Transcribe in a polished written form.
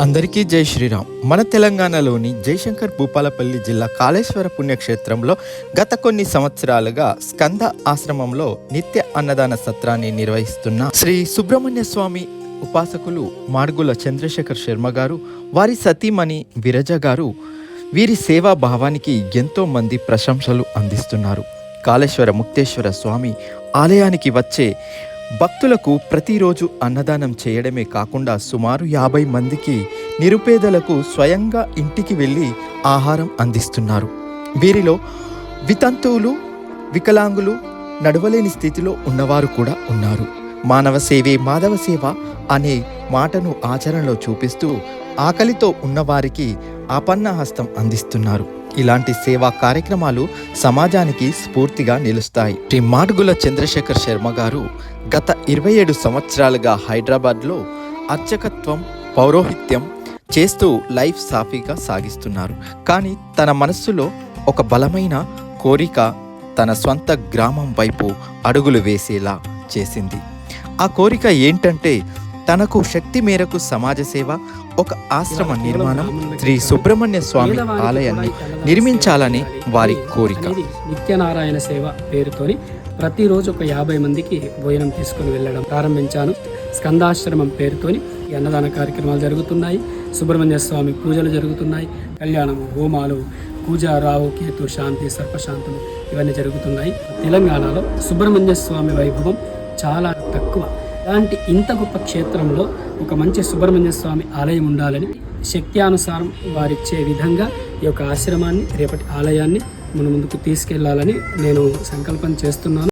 అందరికీ జై శ్రీరామ్. మన తెలంగాణలోని జయశంకర్ భూపాలపల్లి జిల్లా కాళేశ్వర పుణ్యక్షేత్రంలో గత కొన్ని సంవత్సరాలుగా స్కంద ఆశ్రమంలో నిత్య అన్నదాన సత్రాన్ని నిర్వహిస్తున్న శ్రీ సుబ్రహ్మణ్య స్వామి ఉపాసకులు మాడుగుల చంద్రశేఖర్ శర్మ గారు, వారి సతీమణి విరజ గారు వీరి సేవా భావానికి ఎంతో మంది ప్రశంసలు అందిస్తున్నారు. కాళేశ్వర ముక్తేశ్వర స్వామి ఆలయానికి వచ్చే భక్తులకు ప్రతిరోజు అన్నదానం చేయడమే కాకుండా సుమారు 50 మందికి నిరుపేదలకు స్వయంగా ఇంటికి వెళ్ళి ఆహారం అందిస్తున్నారు. వీరిలో వితంతువులు, వికలాంగులు, నడవలేని స్థితిలో ఉన్నవారు కూడా ఉన్నారు. మానవ సేవే మాధవ సేవ అనే మాటను ఆచరణలో చూపిస్తూ ఆకలితో ఉన్నవారికి ఆపన్నహస్తం అందిస్తున్నారు. ఇలాంటి సేవా కార్యక్రమాలు సమాజానికి స్ఫూర్తిగా నిలుస్తాయి. శ్రీ మాడుగుల చంద్రశేఖర్ శర్మ గారు గత 27 సంవత్సరాలుగా హైదరాబాద్లో అర్చకత్వం, పౌరోహిత్యం చేస్తూ లైఫ్ సాఫీగా సాగిస్తున్నారు. కానీ తన మనస్సులో ఒక బలమైన కోరిక తన స్వంత గ్రామం వైపు అడుగులు వేసేలా చేసింది. ఆ కోరిక ఏంటంటే తనకు శక్తి మేరకు సమాజ సేవ, ఒక ఆశ్రమ నిర్మాణం, శ్రీ సుబ్రహ్మణ్య స్వామి ఆలయాన్ని నిర్మించాలని వారి కోరిక. నిత్యనారాయణ సేవ పేరుతోని ప్రతిరోజు ఒక 50 మందికి భోజనం తీసుకుని వెళ్ళడం ప్రారంభించాను. స్కందాశ్రమం పేరుతోని ఈ అన్నదాన కార్యక్రమాలు జరుగుతున్నాయి. సుబ్రహ్మణ్య స్వామి పూజలు జరుగుతున్నాయి. కళ్యాణము, హోమాలు, పూజ, రావు, కేతు, శాంతి, సర్పశాంతులు ఇవన్నీ జరుగుతున్నాయి. తెలంగాణలో సుబ్రహ్మణ్య స్వామి వైభవం చాలా తక్కువ. అలాంటి ఇంత గొప్ప క్షేత్రంలో ఒక మంచి సుబ్రహ్మణ్య స్వామి ఆలయం ఉండాలని శక్త్యానుసారం వారిచ్చే విధంగా ఈ యొక్క ఆశ్రమాన్ని, రేపటి ఆలయాన్ని మన ముందుకు తీసుకెళ్లాలని నేను సంకల్పం చేస్తున్నాను.